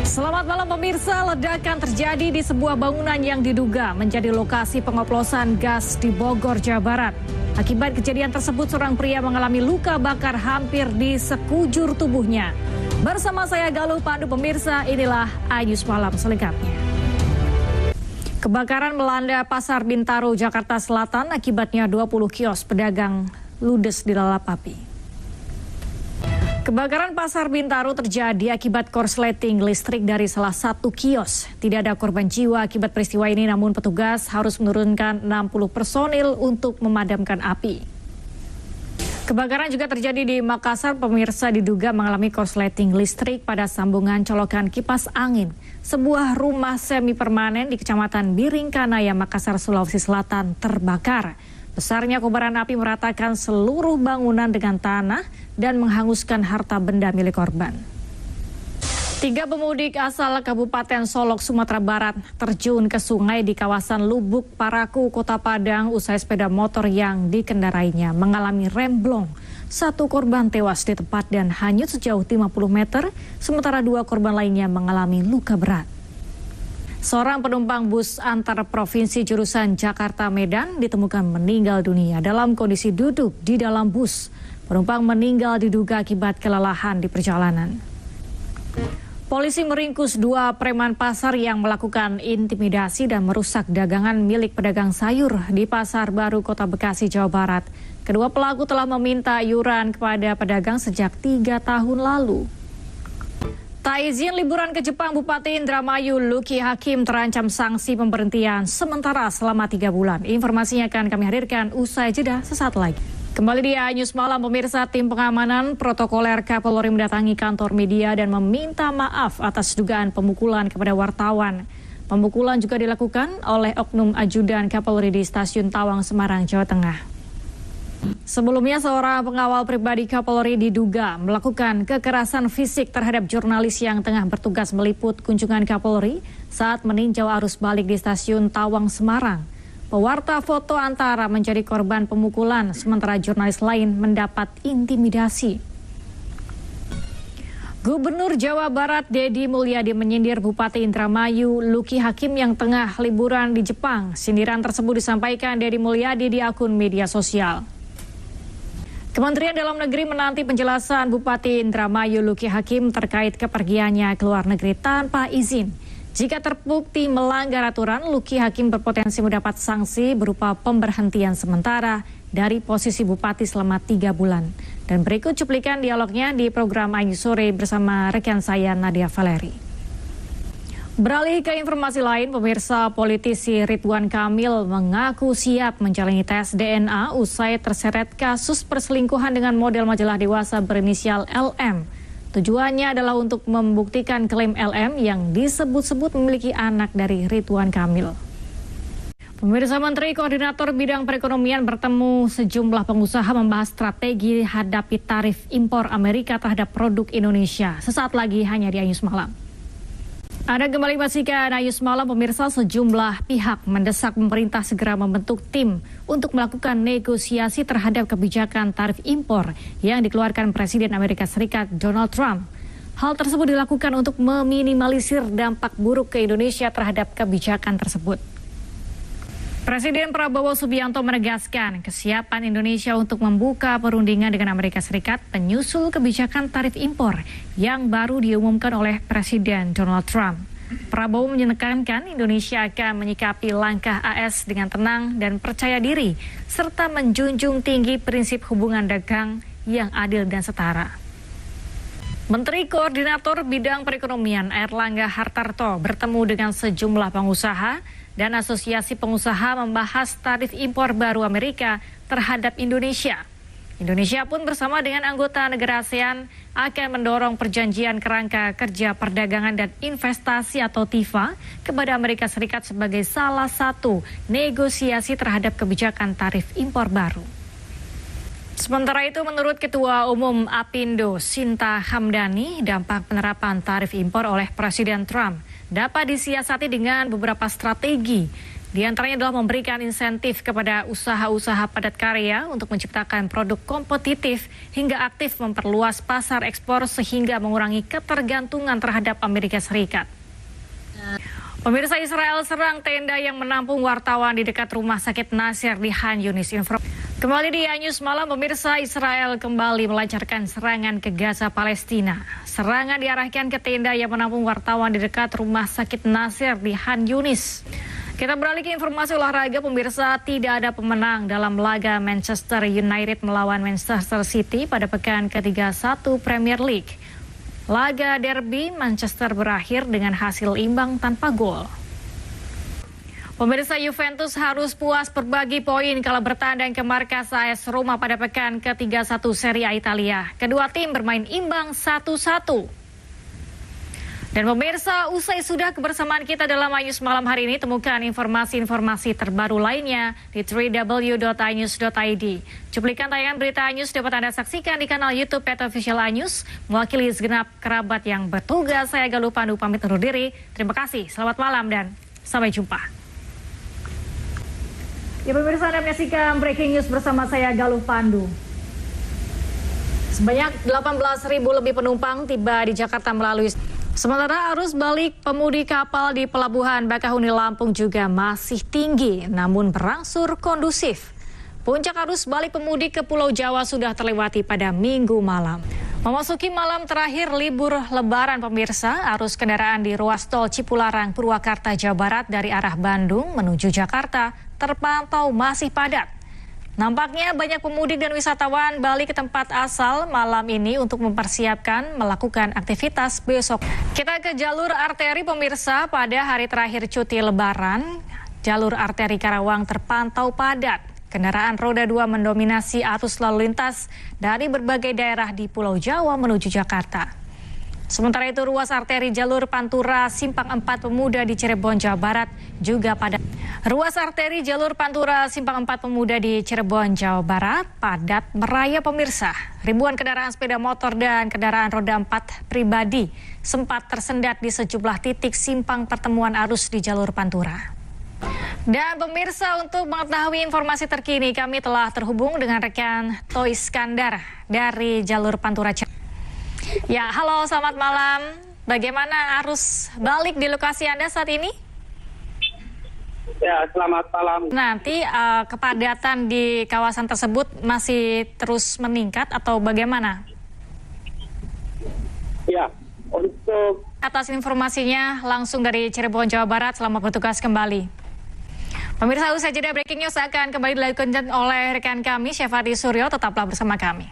Selamat malam pemirsa, ledakan terjadi di sebuah bangunan yang diduga menjadi lokasi pengoplosan gas di Bogor, Jawa Barat. Akibat kejadian tersebut, seorang pria mengalami luka bakar hampir di sekujur tubuhnya. Bersama saya Galuh Pandu pemirsa, inilah iNews Malam selengkapnya. Kebakaran melanda Pasar Bintaro, Jakarta Selatan, akibatnya 20 kios pedagang ludes dilalap api. Kebakaran Pasar Bintaro terjadi akibat korsleting listrik dari salah satu kios. Tidak ada korban jiwa akibat peristiwa ini, namun petugas harus menurunkan 60 personil untuk memadamkan api. Kebakaran juga terjadi di Makassar, pemirsa diduga mengalami korsleting listrik pada sambungan colokan kipas angin. Sebuah rumah semi permanen di Kecamatan Biringkanaya, Makassar, Sulawesi Selatan terbakar. Besarnya kobaran api meratakan seluruh bangunan dengan tanah dan menghanguskan harta benda milik korban. 3 pemudik asal Kabupaten Solok, Sumatera Barat terjun ke sungai di kawasan Lubuk Paraku, Kota Padang usai sepeda motor yang dikendarainya mengalami remblong. 1 korban tewas di tempat dan hanyut sejauh 50 meter, sementara 2 korban lainnya mengalami luka berat. Seorang penumpang bus antar provinsi jurusan Jakarta-Medan ditemukan meninggal dunia dalam kondisi duduk di dalam bus. Penumpang meninggal diduga akibat kelelahan di perjalanan. Polisi meringkus 2 preman pasar yang melakukan intimidasi dan merusak dagangan milik pedagang sayur di Pasar Baru, Kota Bekasi, Jawa Barat. Kedua pelaku telah meminta iuran kepada pedagang sejak 3 tahun lalu. Tak izin liburan ke Jepang, Bupati Indramayu Luki Hakim terancam sanksi pemberhentian sementara selama 3 bulan. Informasinya akan kami hadirkan usai jeda sesaat lagi. Kembali di iNews Malam pemirsa, tim pengamanan protokoler Kapolri mendatangi kantor media dan meminta maaf atas dugaan pemukulan kepada wartawan. Pemukulan juga dilakukan oleh oknum ajudan Kapolri di Stasiun Tawang, Semarang, Jawa Tengah. Sebelumnya, seorang pengawal pribadi Kapolri diduga melakukan kekerasan fisik terhadap jurnalis yang tengah bertugas meliput kunjungan Kapolri saat meninjau arus balik di Stasiun Tawang, Semarang. Pewarta foto antara menjadi korban pemukulan, sementara jurnalis lain mendapat intimidasi. Gubernur Jawa Barat Deddy Mulyadi menyindir Bupati Indramayu Luki Hakim yang tengah liburan di Jepang. Sindiran tersebut disampaikan Deddy Mulyadi di akun media sosial. Kementerian Dalam Negeri menanti penjelasan Bupati Indramayu Luki Hakim terkait kepergiannya ke luar negeri tanpa izin. Jika terbukti melanggar aturan, Luki Hakim berpotensi mendapat sanksi berupa pemberhentian sementara dari posisi Bupati selama 3 bulan. Dan berikut cuplikan dialognya di program iNews Sore bersama rekan saya Nadia Valeri. Beralih ke informasi lain, pemirsa, politisi Ridwan Kamil mengaku siap menjalani tes DNA usai terseret kasus perselingkuhan dengan model majalah dewasa berinisial LM. Tujuannya adalah untuk membuktikan klaim LM yang disebut-sebut memiliki anak dari Ridwan Kamil. Pemirsa, Menteri Koordinator Bidang Perekonomian bertemu sejumlah pengusaha membahas strategi hadapi tarif impor Amerika terhadap produk Indonesia. Sesaat lagi hanya di iNews Malam. Anda kembali menyaksikan iNews Malam pemirsa, sejumlah pihak mendesak pemerintah segera membentuk tim untuk melakukan negosiasi terhadap kebijakan tarif impor yang dikeluarkan Presiden Amerika Serikat Donald Trump. Hal tersebut dilakukan untuk meminimalisir dampak buruk ke Indonesia terhadap kebijakan tersebut. Presiden Prabowo Subianto menegaskan kesiapan Indonesia untuk membuka perundingan dengan Amerika Serikat menyusul kebijakan tarif impor yang baru diumumkan oleh Presiden Donald Trump. Prabowo menekankan Indonesia akan menyikapi langkah AS dengan tenang dan percaya diri, serta menjunjung tinggi prinsip hubungan dagang yang adil dan setara. Menteri Koordinator Bidang Perekonomian Airlangga Hartarto bertemu dengan sejumlah pengusaha dan asosiasi pengusaha membahas tarif impor baru Amerika terhadap Indonesia. Indonesia pun bersama dengan anggota negara ASEAN akan mendorong perjanjian kerangka kerja perdagangan dan investasi atau TIFA kepada Amerika Serikat sebagai salah satu negosiasi terhadap kebijakan tarif impor baru. Sementara itu, menurut Ketua Umum Apindo Sinta Hamdani, dampak penerapan tarif impor oleh Presiden Trump dapat disiasati dengan beberapa strategi. Di antaranya adalah memberikan insentif kepada usaha-usaha padat karya untuk menciptakan produk kompetitif hingga aktif memperluas pasar ekspor sehingga mengurangi ketergantungan terhadap Amerika Serikat. Pemirsa, Israel serang tenda yang menampung wartawan di dekat rumah sakit Nasir di Khan Yunis. Kembali di News Malam, pemirsa, Israel kembali melancarkan serangan ke Gaza, Palestina. Serangan diarahkan ke tenda yang menampung wartawan di dekat rumah sakit Nasir di Khan Yunis. Kita beralih ke informasi olahraga, pemirsa. Tidak ada pemenang dalam laga Manchester United melawan Manchester City pada pekan ke-31 Premier League. Laga derby Manchester berakhir dengan hasil imbang tanpa gol. Pemirsa, Juventus harus puas berbagi poin kala bertandang ke markas AS Roma pada pekan ke-31 Serie A Italia. Kedua tim bermain imbang 1-1. Dan pemirsa, usai sudah kebersamaan kita dalam iNews Malam hari ini, temukan informasi-informasi terbaru lainnya di www.inews.id. Cuplikan tayangan berita iNews dapat Anda saksikan di kanal YouTube @official iNews. Mewakili segenap kerabat yang bertugas, saya Galuh Pandu pamit undur diri. Terima kasih, selamat malam dan sampai jumpa. Ya pemirsa, Anda menyaksikan Breaking News bersama saya Galuh Pandu. Sebanyak 18.000 lebih penumpang tiba di Jakarta melalui. Sementara arus balik pemudik kapal di Pelabuhan Bakahuni Lampung juga masih tinggi, namun berangsur kondusif. Puncak arus balik pemudik ke Pulau Jawa sudah terlewati pada Minggu malam. Memasuki malam terakhir libur Lebaran, pemirsa, arus kendaraan di ruas tol Cipularang, Purwakarta, Jawa Barat dari arah Bandung menuju Jakarta terpantau masih padat. Nampaknya banyak pemudik dan wisatawan balik ke tempat asal malam ini untuk mempersiapkan melakukan aktivitas besok. Kita ke jalur arteri, pemirsa. Pada hari terakhir cuti Lebaran, jalur arteri Karawang terpantau padat. Kendaraan roda 2 mendominasi arus lalu lintas dari berbagai daerah di Pulau Jawa menuju Jakarta. Sementara itu, ruas arteri jalur Pantura Simpang 4 Pemuda di Cirebon, Jawa Barat juga padat. Ruas arteri jalur Pantura Simpang 4 Pemuda di Cirebon, Jawa Barat padat meraya, pemirsa. Ribuan kendaraan sepeda motor dan kendaraan roda 4 pribadi sempat tersendat di sejumlah titik simpang pertemuan arus di jalur Pantura. Dan pemirsa, untuk mengetahui informasi terkini, kami telah terhubung dengan rekan Toy Iskandar dari jalur Pantura. Ya, halo, selamat malam. Bagaimana arus balik di lokasi Anda saat ini? Ya, selamat malam. Nanti kepadatan di kawasan tersebut masih terus meningkat atau bagaimana? Ya, untuk atas informasinya langsung dari Cirebon, Jawa Barat. Selamat bertugas kembali. Pemirsa, usai jeda Breaking News akan kembali dilanjutkan oleh rekan kami Syafati Suryo. Tetaplah bersama kami.